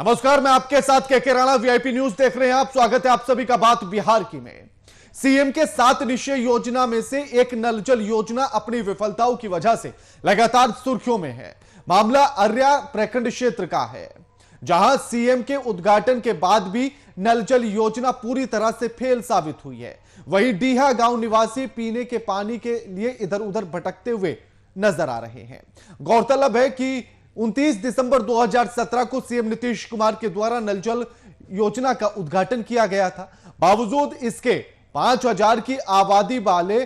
नमस्कार, मैं आपके साथ के राणा। वीआईपी न्यूज देख रहे हैं आप। स्वागत है आप सभी का बात बिहार की में। सीएम के 7 निश्चय योजना में से एक नल जल योजना अपनी विफलताओं की वजह से लगातार सुर्खियों में है। मामला अर्रा प्रखंड क्षेत्र का है, जहां सीएम के उद्घाटन के बाद भी नल जल योजना पूरी तरह से फेल साबित हुई है। वहीं डीहा गांव निवासी पीने के पानी के लिए इधर उधर भटकते हुए नजर आ रहे हैं। गौरतलब है कि 29 दिसंबर 2017 को सीएम नीतीश कुमार के द्वारा नल जल योजना का उद्घाटन किया गया था। बावजूद इसके 5000 की आबादी वाले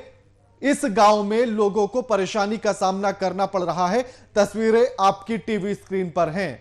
इस गांव में लोगों को परेशानी का सामना करना पड़ रहा है। तस्वीरें आपकी टीवी स्क्रीन पर हैं।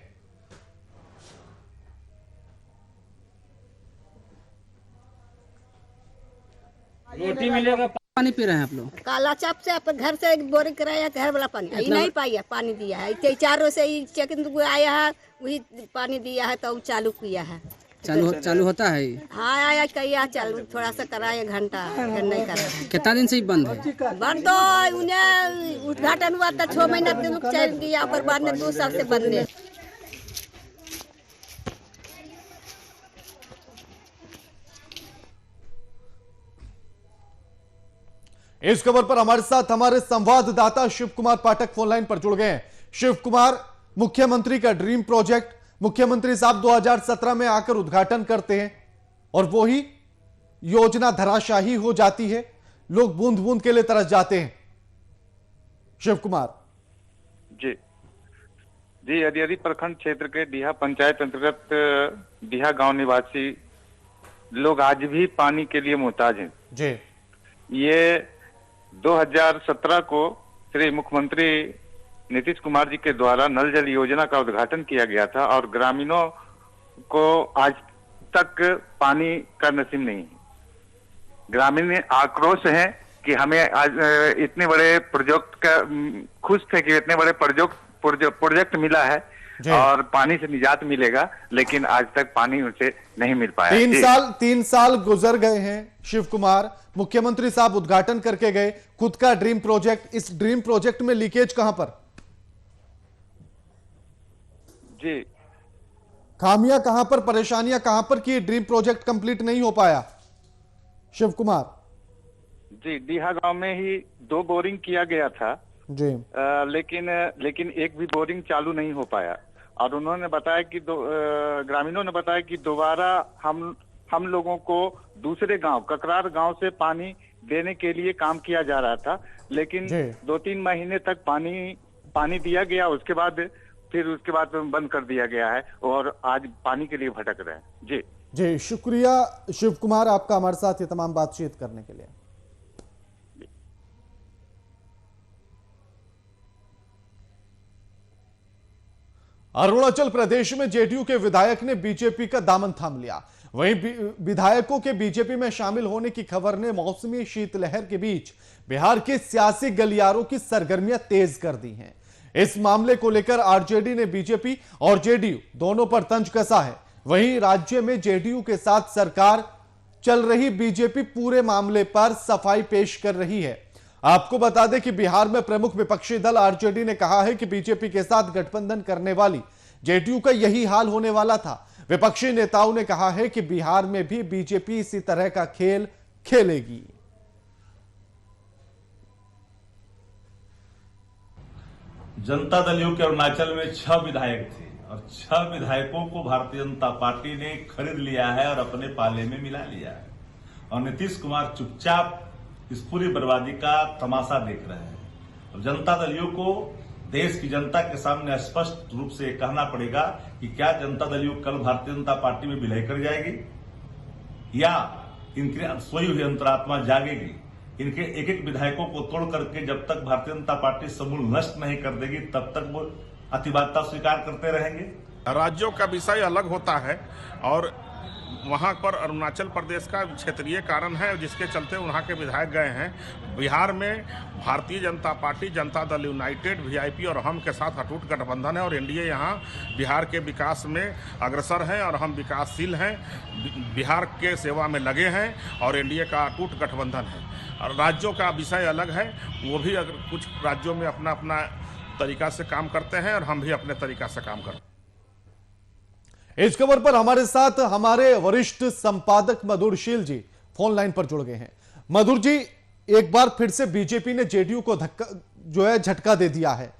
रोटी मिलेगा, पानी पी रहे हैं आप लोग। काला चाप से आप घर से बोरिंग कराया, घर वाला पानी नहीं पाया, पानी दिया है। 4 रोज से चेकिंग आया है, वही पानी दिया है तो चालू किया है। चालू होता है? हाँ आया कहिया चालू, थोड़ा सा कराया घंटा, नहीं करा। कितना दिन से ही बंद है? बंद तो उन्हें उद्घाटन हुआ था 6 महीना चल गया, और बाद में 2 साल से बंद है। इस खबर पर हमारे साथ हमारे संवाददाता शिव कुमार पाठक फोन लाइन पर जुड़ गए हैं। शिव कुमार, मुख्यमंत्री का ड्रीम प्रोजेक्ट मुख्यमंत्री साहब 2017 में आकर उद्घाटन करते हैं और वो ही योजना धराशाही हो जाती है, लोग बूंद बूंद के लिए तरस जाते हैं। शिव कुमार जी अरियरी प्रखंड क्षेत्र के डीहा पंचायत अंतर्गत डीहा गांव निवासी लोग आज भी पानी के लिए मोहताज हैं जी। ये 2017 को श्री मुख्यमंत्री नीतीश कुमार जी के द्वारा नल जल योजना का उद्घाटन किया गया था और ग्रामीणों को आज तक पानी का नसीब नहीं है। ग्रामीण आक्रोश है कि हमें आज इतने बड़े प्रोजेक्ट का खुश थे कि इतने बड़े प्रोजेक्ट मिला है और पानी से निजात मिलेगा, लेकिन आज तक पानी उनसे नहीं मिल पाया। 3 साल गुजर गए हैं शिव कुमार। मुख्यमंत्री साहब उद्घाटन करके गए खुद का ड्रीम प्रोजेक्ट, इस ड्रीम प्रोजेक्ट में लीकेज कहां पर? जी खामियां कहां पर, परेशानियां कहां पर कि ड्रीम प्रोजेक्ट कंप्लीट नहीं हो पाया? शिव कुमार जी, डीहा गांव में ही 2 बोरिंग किया गया था जी, लेकिन एक भी बोरिंग चालू नहीं हो पाया और उन्होंने बताया कि ग्रामीणों ने बताया कि दोबारा हम लोगों को दूसरे गांव ककरार गांव से पानी देने के लिए काम किया जा रहा था, लेकिन 2-3 महीने तक पानी दिया गया, उसके बाद बंद कर दिया गया है और आज पानी के लिए भटक रहे हैं। जी शुक्रिया शिव कुमार आपका हमारे साथ ये तमाम बातचीत करने के लिए। अरुणाचल प्रदेश में जेडीयू के विधायक ने बीजेपी का दामन थाम लिया। वहीं विधायकों के बीजेपी में शामिल होने की खबर ने मौसमी शीतलहर के बीच बिहार के सियासी गलियारों की सरगर्मियां तेज कर दी हैं। इस मामले को लेकर आरजेडी ने बीजेपी और जेडीयू दोनों पर तंज कसा है। वहीं राज्य में जेडीयू के साथ सरकार चल रही बीजेपी पूरे मामले पर सफाई पेश कर रही है। आपको बता दें कि बिहार में प्रमुख विपक्षी दल आरजेडी ने कहा है कि बीजेपी के साथ गठबंधन करने वाली जेडीयू का यही हाल होने वाला था। विपक्षी नेताओं ने कहा है कि बिहार में भी बीजेपी इसी तरह का खेल खेलेगी। जनता दल यू के अरुणाचल में 6 विधायक थे और 6 विधायकों को भारतीय जनता पार्टी ने खरीद लिया है और अपने पाले में मिला लिया है और नीतीश कुमार चुपचाप इस पूरी बर्बादी का तमाशा देख रहे हैं। और जनता दल यू को देश की जनता के सामने स्पष्ट रूप से कहना पड़ेगा कि क्या जनता दल यू कल भारतीय जनता पार्टी में विलय कर जाएगी या इनकी सोई हुई अंतरात्मा जागेगी। इनके एक एक विधायकों को तोड़ करके जब तक भारतीय जनता पार्टी समूल नष्ट नहीं कर देगी तब तक वो अतिवादता स्वीकार करते रहेंगे। राज्यों का विषय अलग होता है और वहां पर अरुणाचल प्रदेश का क्षेत्रीय कारण है जिसके चलते वहां के विधायक गए हैं। बिहार में Bharatiya Janata party, Janata Dal United, VIP और हम के साथ अटूट गठबंधन है और एनडीए यहाँ बिहार के विकास में अग्रसर है और हम विकासशील हैं, बिहार के सेवा में लगे हैं और एनडीए का अटूट गठबंधन है। और राज्यों का विषय अलग है, वो भी अगर कुछ राज्यों में अपना अपना तरीका से काम करते हैं और हम भी अपने तरीका से काम करते हैं। इस खबर पर हमारे साथ हमारे वरिष्ठ संपादक मधुरशील जी फोन लाइन पर जुड़ गए हैं। मधुर जी, एक बार फिर से बीजेपी ने जेडीयू को धक्का जो है झटका दे दिया है,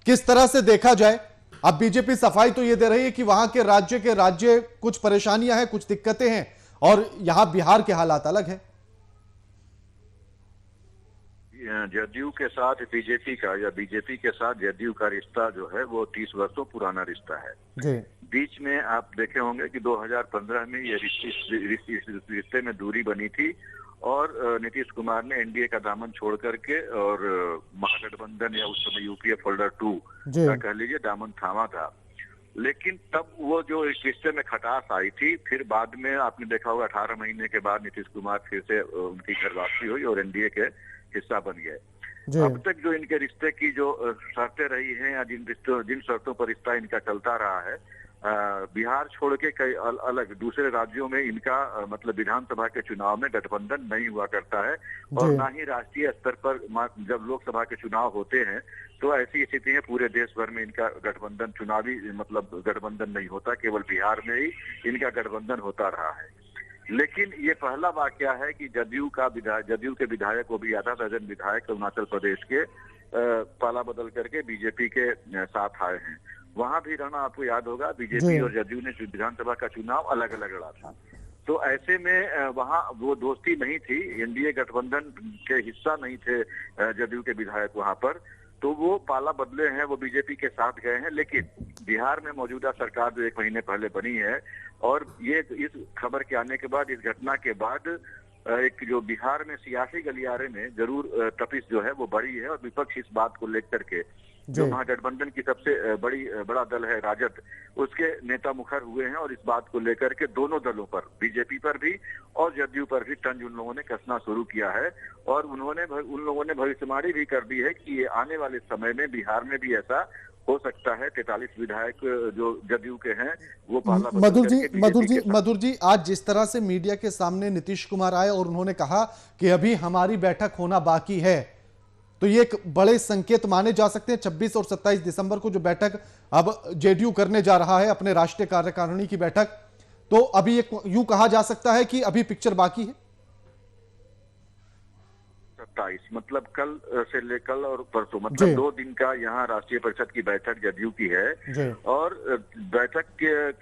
किस तरह से देखा जाए? अब बीजेपी सफाई तो ये दे रही है कि वहां के राज्य कुछ परेशानियां हैं, कुछ दिक्कतें हैं, और यहां बिहार के हालात अलग हैं। जदयू के साथ बीजेपी का या बीजेपी के साथ जदयू का रिश्ता जो है वो 30 वर्षों पुराना रिश्ता है जी। बीच में आप देखे होंगे कि 2015 में ये रिश्ते में दूरी बनी थी और नीतीश कुमार ने एनडीए का दामन छोड़ करके और महागठबंधन या उस समय यूपीए फोल्डर 2 का कह लीजिए दामन थामा था। लेकिन तब वो जो इस रिश्ते में खटास आई थी, फिर बाद में आपने देखा होगा 18 महीने के बाद नीतीश कुमार फिर से उनकी घर वापसी हुई और एनडीए के हिस्सा बन गए। अब तक जो इनके रिश्ते की जो शर्तें रही हैं या जिन शर्तों पर रिश्ता इनका चलता रहा है, बिहार छोड़ के कई अलग दूसरे राज्यों में इनका मतलब विधानसभा के चुनाव में गठबंधन नहीं हुआ करता है और ना ही राष्ट्रीय स्तर पर जब लोकसभा के चुनाव होते हैं तो ऐसी स्थिति है पूरे देश भर में इनका गठबंधन चुनावी मतलब गठबंधन नहीं होता, केवल बिहार में ही इनका गठबंधन होता रहा है। लेकिन ये पहला वाकया है कि जदयू के विधायक को भी आधा दर्जन विधायक अरुणाचल प्रदेश के पाला बदल करके बीजेपी के साथ आए हैं। वहां भी रहना आपको याद होगा, बीजेपी और जदयू ने विधानसभा का चुनाव अलग अलग लड़ा था। तो ऐसे में वहां वो दोस्ती नहीं थी, एनडीए गठबंधन के हिस्सा नहीं थे जदयू के विधायक वहां पर, तो वो पाला बदले हैं, वो बीजेपी के साथ गए हैं। लेकिन बिहार में मौजूदा सरकार जो 1 महीने पहले बनी है और ये इस खबर के आने के बाद, इस घटना के बाद एक जो बिहार में सियासी गलियारे में जरूर तपिश जो है वो बढ़ी है और विपक्ष इस बात को लेकर के जो महागठबंधन की सबसे बड़ा दल है राजद, उसके नेता मुखर हुए हैं और इस बात को लेकर के दोनों दलों पर, बीजेपी पर भी और जदयू पर भी तंज उन लोगों ने कसना शुरू किया है और उन लोगों ने भविष्यवाणी भी कर दी है कि ये आने वाले समय में बिहार में भी ऐसा हो सकता है। 43 विधायक जो जदयू के हैं वो पाला मधुर जी, आज जिस तरह से मीडिया के सामने नीतीश कुमार आए और उन्होंने कहा कि अभी हमारी बैठक होना बाकी है, तो ये एक बड़े संकेत माने जा सकते हैं। 26 और 27 दिसंबर को जो बैठक अब जेडीयू करने जा रहा है, अपने राष्ट्रीय कार्यकारिणी की बैठक, तो अभी एक यूं कहा जा सकता है कि अभी पिक्चर बाकी है। 27 मतलब कल और परसों मतलब 2 दिन का यहाँ राष्ट्रीय परिषद की बैठक जदयू की है और बैठक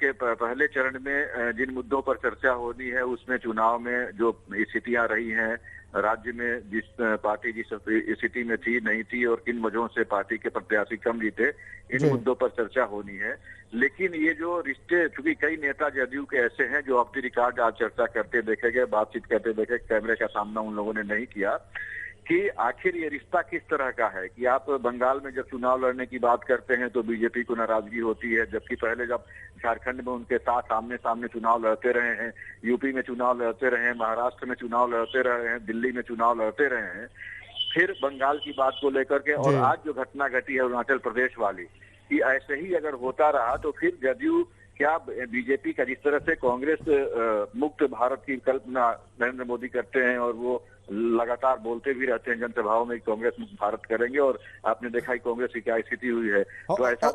के पहले चरण में जिन मुद्दों पर चर्चा होनी है उसमें चुनाव में जो स्थितियां रही हैं राज्य में, जिस पार्टी जिस स्थिति में थी नहीं थी और किन वजहों से पार्टी के प्रत्याशी कम जीते, इन मुद्दों पर चर्चा होनी है। लेकिन ये जो रिश्ते, चूंकि कई नेता जदयू के ऐसे हैं जो ऑफ द रिकॉर्ड आज चर्चा करते देखे गए, बातचीत करते देखे, कैमरे का सामना उन लोगों ने नहीं किया कि आखिर ये रिश्ता किस तरह का है। कि आप बंगाल में जब चुनाव लड़ने की बात करते हैं तो बीजेपी को नाराजगी होती है, जबकि पहले जब झारखंड में उनके साथ आमने सामने चुनाव लड़ते रहे हैं, यूपी में चुनाव लड़ते रहे हैं, महाराष्ट्र में चुनाव लड़ते रहे हैं, दिल्ली में चुनाव लड़ते रहे हैं, फिर बंगाल की बात को लेकर के और आज जो घटना घटी है अरुणाचल प्रदेश वाली, कि ऐसे ही अगर होता रहा तो फिर जदयू क्या बीजेपी का जिस तरह से कांग्रेस मुक्त भारत की कल्पना नरेंद्र मोदी करते हैं और वो लगातार बोलते भी रहते हैं जनसभाओं में कांग्रेस मुक्त भारत करेंगे, और आपने देखा है कांग्रेस की क्या स्थिति हुई है। तो ऐसा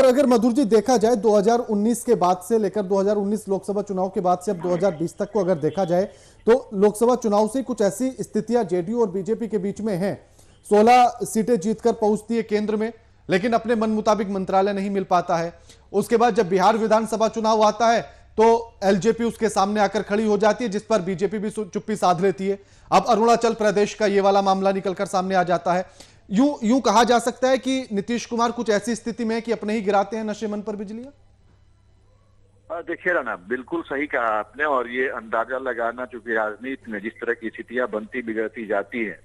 अगर मधुर जी देखा जाए 2019 के बाद से लेकर 2019 लोकसभा चुनाव के बाद से अब 2020 तक को अगर देखा जाए तो लोकसभा चुनाव से कुछ ऐसी स्थितियां जेडीयू और बीजेपी के बीच में हैं। 16 सीटें जीतकर पहुंचती है केंद्र में, लेकिन अपने मन मुताबिक मंत्रालय नहीं मिल पाता है। उसके बाद जब बिहार विधानसभा चुनाव आता है तो एलजेपी उसके सामने आकर खड़ी हो जाती है, जिस पर बीजेपी भी चुप्पी साध लेती है। अब अरुणाचल प्रदेश का ये वाला मामला निकलकर सामने आ जाता है। यूं कहा जा सकता है कि नीतीश कुमार कुछ ऐसी स्थिति में है कि अपने ही गिराते हैं नशे मन पर बिजलियां। देखिए राणा, बिल्कुल सही कहा आपने, और ये अंदाजा लगाना चूंकि राजनीति में जिस तरह की स्थितियां बनती बिगड़ती जाती हैं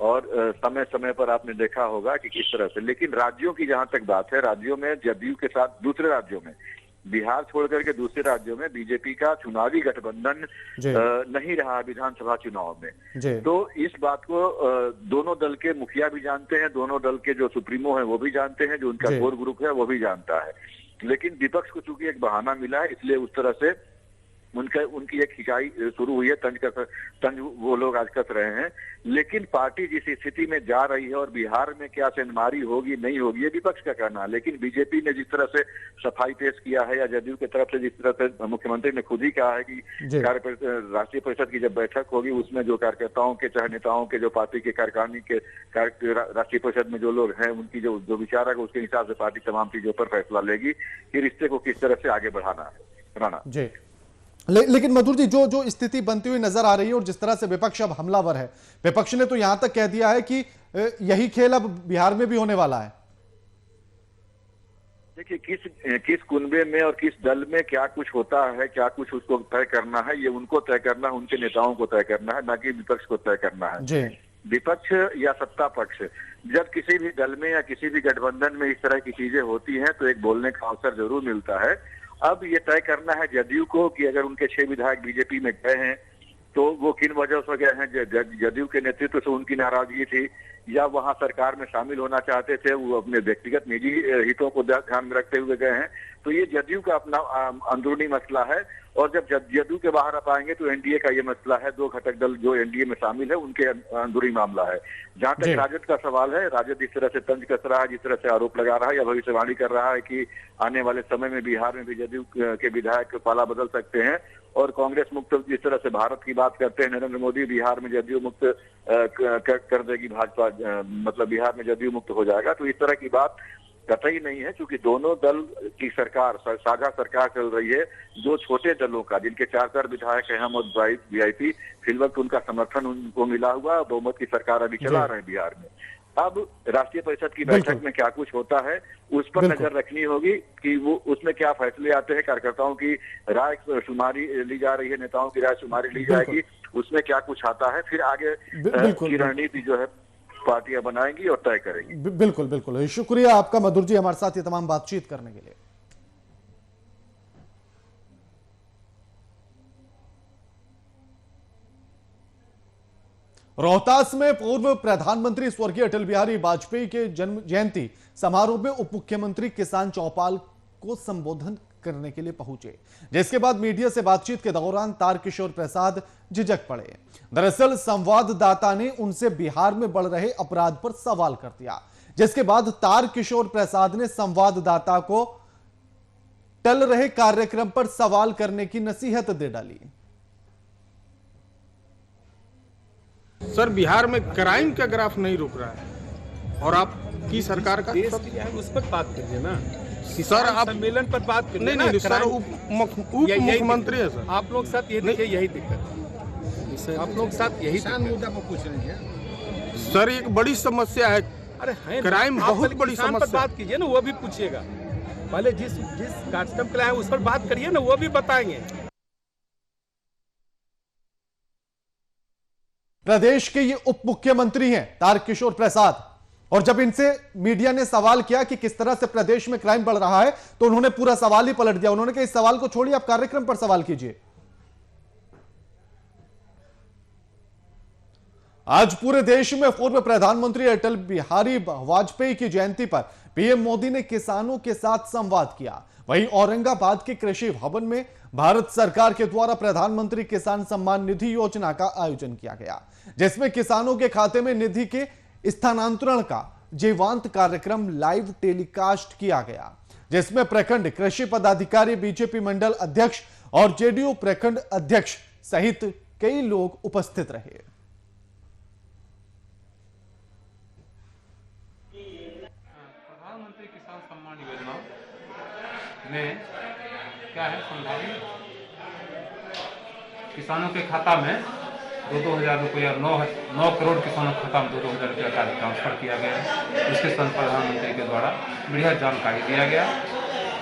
और समय समय पर आपने देखा होगा कि किस तरह से, लेकिन राज्यों की जहां तक बात है, राज्यों में जदयू के साथ दूसरे राज्यों में, बिहार छोड़कर के दूसरे राज्यों में बीजेपी का चुनावी गठबंधन नहीं रहा विधानसभा चुनाव में। तो इस बात को दोनों दल के मुखिया भी जानते हैं, दोनों दल के जो सुप्रीमो हैं वो भी जानते हैं, जो उनका कोर ग्रुप है वो भी जानता है। लेकिन विपक्ष को चूंकि एक बहाना मिला है, इसलिए उस तरह से उनकी एक खिंचाई शुरू हुई है, तंज वो लोग आज कस रहे हैं। लेकिन पार्टी जिस स्थिति में जा रही है और बिहार में क्या सेंधमारी होगी नहीं होगी ये विपक्ष का कहना है। लेकिन बीजेपी ने जिस तरह से सफाई पेश किया है या जदयू की तरफ से जिस तरह से मुख्यमंत्री ने खुद ही कहा है कि राष्ट्रीय परिषद की जब बैठक होगी उसमें जो कार्यकर्ताओं के चाहे नेताओं के जो पार्टी के कार्यकारिणी के राष्ट्रीय परिषद में जो लोग हैं उनकी जो विचार है उसके हिसाब से पार्टी तमाम चीजों पर फैसला लेगी कि रिश्ते को किस तरह से आगे बढ़ाना है। राणा जी, लेकिन मधुर जी जो स्थिति बनती हुई नजर आ रही है और जिस तरह से विपक्ष अब हमलावर है, विपक्ष ने तो यहां तक कह दिया है कि यही खेल अब बिहार में भी होने वाला है। देखिए किस कुनबे में और किस दल में क्या कुछ होता है, क्या कुछ उसको तय करना है, ये उनको तय करना है, उनके नेताओं को तय करना है, ना कि विपक्ष को तय करना है। जी। विपक्ष या सत्ता पक्ष जब किसी भी दल में या किसी भी गठबंधन में इस तरह की चीजें होती हैं तो एक बोलने का अवसर जरूर मिलता है। अब ये तय करना है जदयू को कि अगर उनके 6 विधायक बीजेपी में गए हैं तो वो किन वजह से गए हैं। जदयू के नेतृत्व से उनकी नाराजगी थी या वहां सरकार में शामिल होना चाहते थे, वो अपने व्यक्तिगत निजी हितों को ध्यान में रखते हुए गए हैं। तो ये जदयू का अपना अंदरूनी मसला है और जब जदयू के बाहर आ पाएंगे तो एनडीए का ये मसला है। 2 घटक दल जो एनडीए में शामिल है उनके अंदरूनी मामला है। जहां तक राजद का सवाल है, राजद इस तरह से तंज कस रहा है, जिस तरह से आरोप लगा रहा है या भविष्यवाणी कर रहा है कि आने वाले समय में बिहार में भी जदयू के विधायक पाला बदल सकते हैं और कांग्रेस मुक्त जिस तरह से भारत की बात करते हैं नरेंद्र मोदी, बिहार में जदयू मुक्त कर देगी भाजपा, मतलब बिहार में जदयू मुक्त हो जाएगा। तो इस तरह की बात कतई नहीं है, क्योंकि दोनों दल की सरकार साझा सरकार चल रही है। 2 छोटे दलों का जिनके 4 विधायक हैं, हम और वीआईपी, फिलवक्त उनका समर्थन उनको मिला हुआ, बहुमत की सरकार अभी चला रहे हैं बिहार में। अब राष्ट्रीय परिषद की बैठक में क्या कुछ होता है उस पर नजर रखनी होगी कि वो उसमें क्या फैसले आते हैं। कार्यकर्ताओं की राय शुमारी ली जा रही है, नेताओं की राय शुमारी ली जाएगी, उसमें क्या कुछ आता है, फिर आगे की रणनीति जो है पार्टियां बनाएंगी और तय करेंगी। बिल्कुल बिल्कुल, शुक्रिया आपका मधुर जी हमारे साथ ये तमाम बातचीत करने के लिए। रोहतास में पूर्व प्रधानमंत्री स्वर्गीय अटल बिहारी वाजपेयी के जन्म जयंती समारोह में उप मुख्यमंत्री किसान चौपाल को संबोधन करने के लिए पहुंचे, जिसके बाद मीडिया से बातचीत के दौरान तारकिशोर प्रसाद झिझक पड़े। दरअसल संवाददाता ने उनसे बिहार में बढ़ रहे अपराध पर सवाल कर दिया, जिसके बाद तारकिशोर प्रसाद ने संवाददाता को टल रहे कार्यक्रम पर सवाल करने की नसीहत दे डाली। सर, बिहार में क्राइम का ग्राफ नहीं रुक रहा है और आपकी सरकार का उस पर बात करिए ना सर। आप सम्मेलन पर बात करिए। नहीं सर, उप मुख्यमंत्री है सर। आप लोग साथ ये देखिए, यही दिक्कत है। आप लोग साथ यही मुद्दा पर पूछ रहे हैं सर। एक बड़ी समस्या है, अरे है क्राइम बहुत बड़ी समस्या पर बात कीजिए ना, वो भी पूछिएगा। पहले जिस कार्यक्रम के लिए उस पर बात करिए ना, वो भी बताएंगे। प्रदेश के ये उप मुख्यमंत्री हैं तारकिशोर प्रसाद, और जब इनसे मीडिया ने सवाल किया कि किस तरह से प्रदेश में क्राइम बढ़ रहा है तो उन्होंने पूरा सवाल ही पलट दिया। उन्होंने कहा इस सवाल को छोड़िए, आप कार्यक्रम पर सवाल कीजिए। आज पूरे देश में पूर्व प्रधानमंत्री अटल बिहारी वाजपेयी की जयंती पर पीएम मोदी ने किसानों के साथ संवाद किया। वहीं औरंगाबाद के कृषि भवन में भारत सरकार के द्वारा प्रधानमंत्री किसान सम्मान निधि योजना का आयोजन किया गया, जिसमें किसानों के खाते में निधि के स्थानांतरण का जीवंत कार्यक्रम लाइव टेलीकास्ट किया गया, जिसमें प्रखंड कृषि पदाधिकारी, बीजेपी मंडल अध्यक्ष और जेडीयू प्रखंड अध्यक्ष सहित कई लोग उपस्थित रहे। प्रधानमंत्री किसान सम्मान योजना में क्या है, संभावित किसानों के खाता में 2,000 रुपया 9 करोड़ किसानों के खाता में 2,000 रुपया का ट्रांसफर किया गया है। इसके संग प्रधानमंत्री के द्वारा बढ़िया जानकारी दिया गया,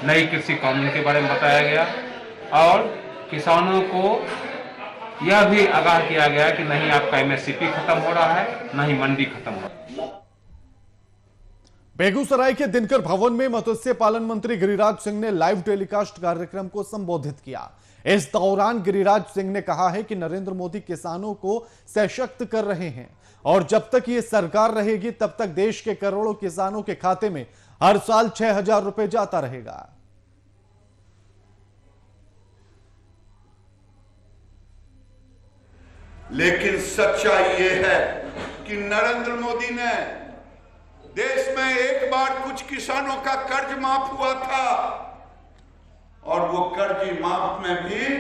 नई कृषि कानून के बारे में बताया गया और किसानों को यह भी आगाह किया गया कि नहीं आपका एमएसपी खत्म हो रहा है, नहीं मंडी खत्म हो रहा है। बेगूसराय के दिनकर भवन में मत्स्य पालन मंत्री गिरिराज सिंह ने लाइव टेलीकास्ट कार्यक्रम को संबोधित किया। इस दौरान गिरिराज सिंह ने कहा है कि नरेंद्र मोदी किसानों को सशक्त कर रहे हैं और जब तक ये सरकार रहेगी तब तक देश के करोड़ों किसानों के खाते में हर साल 6,000 रुपए जाता रहेगा। लेकिन सच्चाई ये है कि नरेंद्र मोदी ने देश में एक बार कुछ किसानों का कर्ज माफ हुआ था और वो कर्ज माफ में भी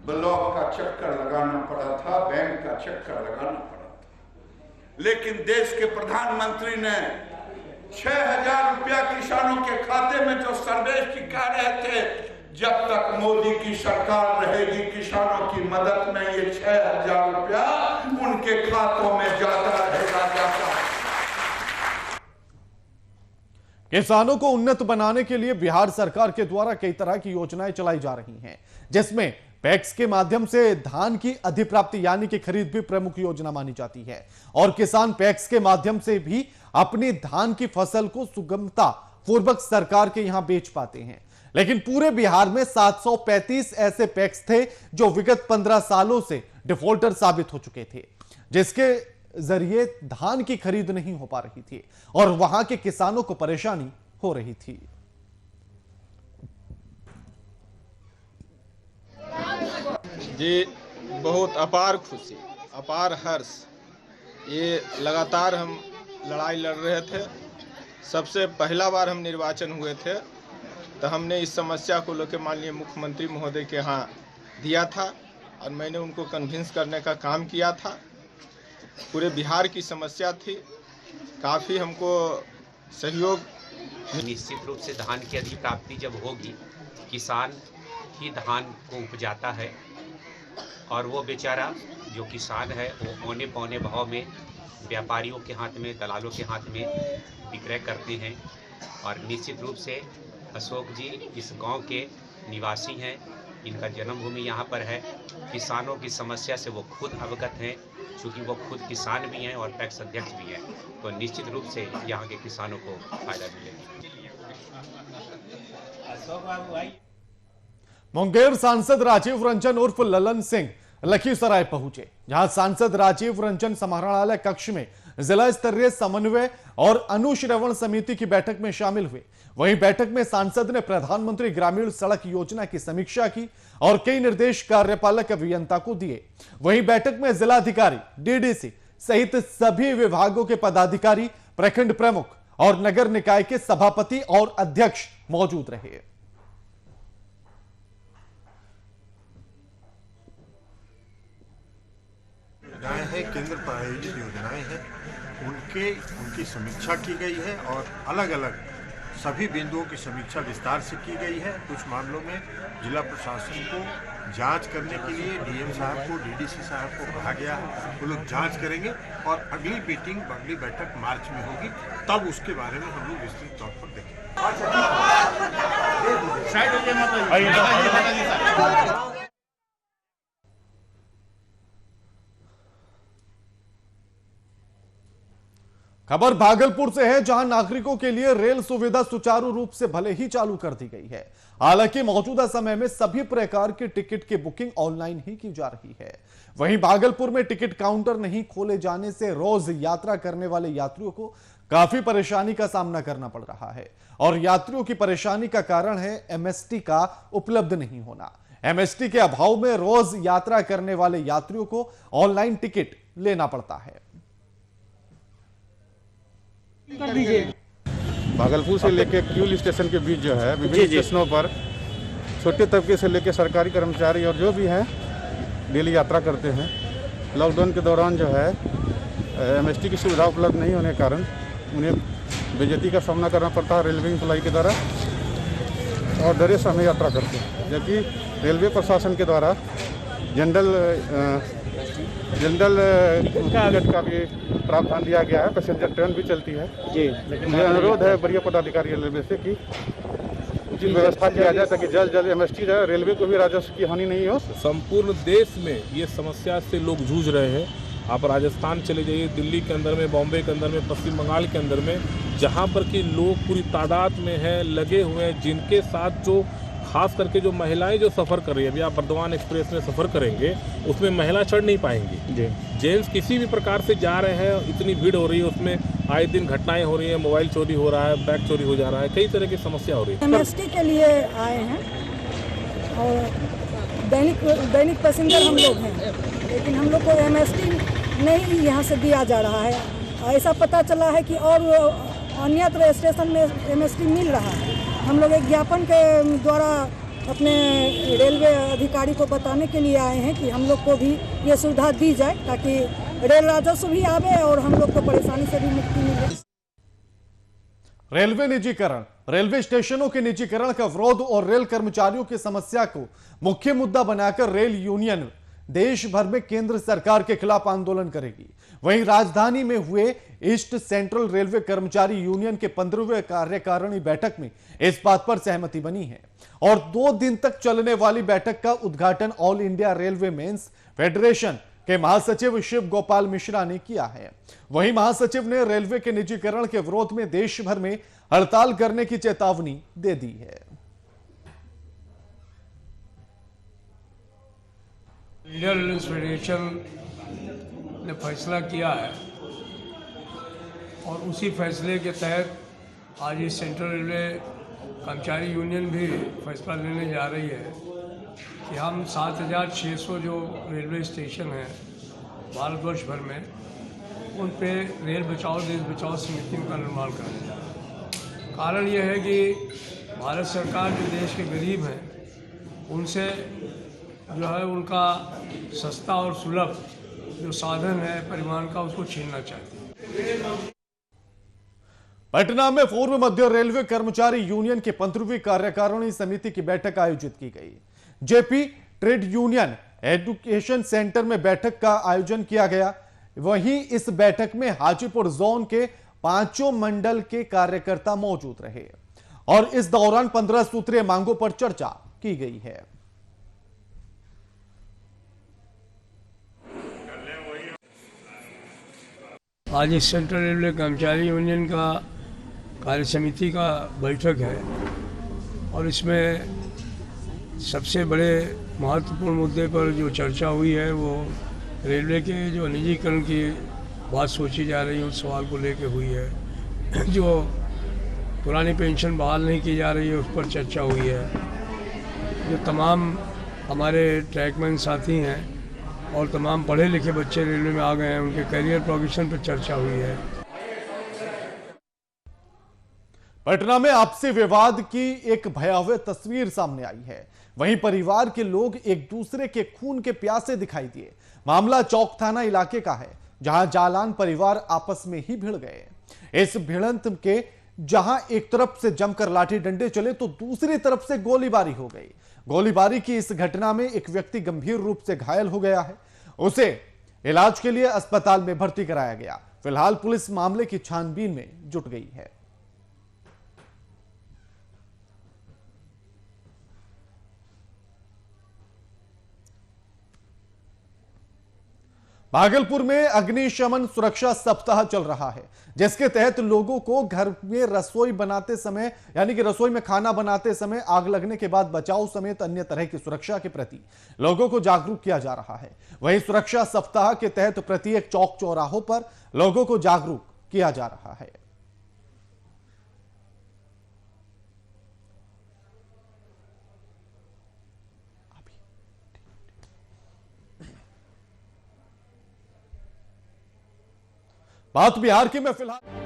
ब्लॉक का चक्कर लगाना पड़ा था, बैंक का चक्कर लगाना पड़ा था। लेकिन देश के प्रधानमंत्री ने 6,000 रुपया किसानों के खाते में जो सर्वेश जी कह रहे थे, जब तक मोदी की सरकार रहेगी किसानों की मदद में ये 6,000 रुपया उनके खातों में जाता रहेगा। किसानों को उन्नत बनाने के लिए बिहार सरकार के द्वारा कई तरह की योजनाएं चलाई जा रही हैं, जिसमें पैक्स के माध्यम से धान की अधिप्राप्ति यानी कि खरीद भी प्रमुख योजना मानी जाती है और किसान पैक्स के माध्यम से भी अपनी धान की फसल को सुगमता पूर्वक सरकार के यहां बेच पाते हैं। लेकिन पूरे बिहार में 735 ऐसे पैक्स थे जो विगत 15 सालों से डिफॉल्टर साबित हो चुके थे, जिसके जरिए धान की खरीद नहीं हो पा रही थी और वहां के किसानों को परेशानी हो रही थी। जी बहुत अपार खुशी, अपार हर्ष। ये लगातार हम लड़ाई लड़ रहे थे। सबसे पहला बार हम निर्वाचन हुए थे तो हमने इस समस्या को लेकर माननीय मुख्यमंत्री महोदय के यहाँ दिया था और मैंने उनको कन्विंस करने का काम किया था। पूरे बिहार की समस्या थी, काफ़ी हमको सहयोग। निश्चित रूप से धान की अधिप्राप्ति जब होगी, किसान ही धान को उपजाता है और वो बेचारा जो किसान है वो औने पौने भाव में व्यापारियों के हाथ में, दलालों के हाथ में विक्रय करते हैं। और निश्चित रूप से अशोक जी इस गांव के निवासी हैं, इनका जन्मभूमि यहाँ पर है। किसानों की समस्या से वो खुद अवगत हैं, चूँकि वो खुद किसान भी हैं और पैक्स अध्यक्ष भी हैं, तो निश्चित रूप से यहाँ के किसानों को फायदा मिलेगा। मुंगेर सांसद राजीव रंजन उर्फ ललन सिंह लखीसराय पहुंचे, जहां सांसद राजीव रंजन समाहरणालय कक्ष में जिला स्तरीय समन्वय और अनुश्रवण समिति की बैठक में शामिल हुए। वहीं बैठक में सांसद ने प्रधानमंत्री ग्रामीण सड़क योजना की समीक्षा की और कई निर्देश कार्यपालक अभियंता को दिए। वहीं बैठक में जिलाधिकारी, डीडीसी सहित सभी विभागों के पदाधिकारी, प्रखंड प्रमुख और नगर निकाय के सभापति और अध्यक्ष मौजूद रहे। योजनाएं हैं, केंद्र प्रायोजित योजनाएं हैं, उनकी समीक्षा की गई है और अलग अलग सभी बिंदुओं की समीक्षा विस्तार से की गई है। कुछ मामलों में जिला प्रशासन को जांच करने के लिए डीएम साहब को, डीडीसी साहब को कहा गया है, वो लोग जांच करेंगे और अगली बैठक मार्च में होगी, तब उसके बारे में हम लोग विस्तृत तौर पर देखेंगे। खबर भागलपुर से है, जहां नागरिकों के लिए रेल सुविधा सुचारू रूप से भले ही चालू कर दी गई है, हालांकि मौजूदा समय में सभी प्रकार की टिकट की बुकिंग ऑनलाइन ही की जा रही है। वहीं भागलपुर में टिकट काउंटर नहीं खोले जाने से रोज यात्रा करने वाले यात्रियों को काफी परेशानी का सामना करना पड़ रहा है और यात्रियों की परेशानी का कारण है एमएसटी का उपलब्ध नहीं होना। एमएसटी के अभाव में रोज यात्रा करने वाले यात्रियों को ऑनलाइन टिकट लेना पड़ता है। भागलपुर से लेके क्यूल स्टेशन के बीच जो है विभिन्न स्टेशनों पर छोटे तबके से लेके सरकारी कर्मचारी और जो भी हैं डेली यात्रा करते हैं। लॉकडाउन के दौरान जो है एमएसटी की सुविधा उपलब्ध नहीं होने के कारण उन्हें बेइज्जती का सामना करना पड़ता है रेलवे एम्प्लॉय के द्वारा और डरे से हमें यात्रा करते हैं। जबकि रेलवे प्रशासन के द्वारा जनरल टिकट का भी प्रावधान दिया गया है, पैसेंजर ट्रेन भी चलती है जी। लेकिन मेरा अनुरोध है वरीय पदाधिकारी रेलवे से कि उचित व्यवस्था किया जाए ताकि जल्द जल्द एमएसटी रेलवे को भी राजस्व की हानि नहीं हो। संपूर्ण देश में ये समस्या से लोग जूझ रहे हैं। आप राजस्थान चले जाइए, दिल्ली के अंदर में, बॉम्बे के अंदर में, पश्चिम बंगाल के अंदर में, जहाँ पर कि लोग पूरी तादाद में हैं, लगे हुए हैं, जिनके साथ जो खास करके जो महिलाएं जो सफ़र कर रही है, अभी आप बर्धमान एक्सप्रेस में सफ़र करेंगे उसमें महिला चढ़ नहीं पाएंगी। जेंट्स किसी भी प्रकार से जा रहे हैं, इतनी भीड़ हो रही है, उसमें आए दिन घटनाएं हो रही है, मोबाइल चोरी हो रहा है, बैग चोरी हो जा रहा है, कई तरह की समस्या हो रही है। एमएसटी के लिए आए हैं और दैनिक पैसेंजर हम लोग हैं। लेकिन हम लोग को एमएसटी नहीं यहाँ से दिया जा रहा है। ऐसा पता चला है कि और अन्यत्र स्टेशन में एमएसटी मिल रहा है। हम लोग एक ज्ञापन के द्वारा अपने रेलवे अधिकारी को बताने के लिए आए हैं कि हम लोग को भी ये सुविधा दी जाए, ताकि रेल राजस्व भी आवे और हम लोग को परेशानी से भी मुक्ति मिले। रेलवे निजीकरण, रेलवे स्टेशनों के निजीकरण का विरोध और रेल कर्मचारियों की समस्या को मुख्य मुद्दा बनाकर रेल यूनियन देश भर में केंद्र सरकार के खिलाफ आंदोलन करेगी। वहीं राजधानी में हुए ईस्ट सेंट्रल रेलवे कर्मचारी यूनियन के 15वें कार्यकारिणी बैठक में इस बात पर सहमति बनी है और 2 दिन तक चलने वाली बैठक का उद्घाटन all India railway men's federation के महासचिव शिव गोपाल मिश्रा ने किया है। वहीं महासचिव ने रेलवे के निजीकरण के विरोध में देश भर में हड़ताल करने की चेतावनी दे दी है। इंडिया रेलवे फेडरेशन ने फैसला किया है और उसी फैसले के तहत आज ये सेंट्रल रेलवे कर्मचारी यूनियन भी फैसला लेने जा रही है कि हम 7,600 जो रेलवे स्टेशन हैं भारतवर्ष भर में, उन पे रेल बचाओ देश बचाओ समितियों का निर्माण करें। कारण यह है कि भारत सरकार जो देश के गरीब हैं उनसे जो है उनका सस्ता और सुलभ जो साधन है परिवहन का, उसको छीनना चाहती है। पटना में पूर्व मध्य रेलवे कर्मचारी यूनियन की 15वीं कार्यकारिणी समिति की बैठक आयोजित की गई। JP trade union education centre में बैठक का आयोजन किया गया। वहीं इस बैठक में हाजीपुर जोन के 5 मंडल के कार्यकर्ता मौजूद रहे और इस दौरान 15 सूत्रीय मांगों पर चर्चा की गई है। आज इस सेंट्रल रेलवे कर्मचारी यूनियन का कार्य समिति का बैठक है और इसमें सबसे बड़े महत्वपूर्ण मुद्दे पर जो चर्चा हुई है वो रेलवे के जो निजीकरण की बात सोची जा रही है उस सवाल को लेकर हुई है। जो पुरानी पेंशन बहाल नहीं की जा रही है उस पर चर्चा हुई है। जो तमाम हमारे ट्रैकमैन साथी हैं और तमाम पढ़े लिखे बच्चे रेलवे में आ गए हैं, उनके करियर प्रोग्रेशन पर चर्चा हुई है। पटना में आपसी विवाद की एक भयावह तस्वीर सामने आई है। वहीं परिवार के लोग एक दूसरे के खून के प्यासे दिखाई दिए। मामला चौक थाना इलाके का है, जहां जालान परिवार आपस में ही भिड़ गए। इस भिड़ंत के जहां एक तरफ से जमकर लाठी डंडे चले तो दूसरी तरफ से गोलीबारी हो गई। गोलीबारी की इस घटना में एक व्यक्ति गंभीर रूप से घायल हो गया है। उसे इलाज के लिए अस्पताल में भर्ती कराया गया। फिलहाल पुलिस मामले की छानबीन में जुट गई है। भागलपुर में अग्निशमन सुरक्षा सप्ताह चल रहा है, जिसके तहत लोगों को घर में रसोई बनाते समय यानी कि रसोई में खाना बनाते समय आग लगने के बाद बचाव समेत अन्य तरह की सुरक्षा के प्रति लोगों को जागरूक किया जा रहा है। वहीं सुरक्षा सप्ताह के तहत प्रत्येक चौक चौराहों पर लोगों को जागरूक किया जा रहा है। बात बिहार की में फिलहाल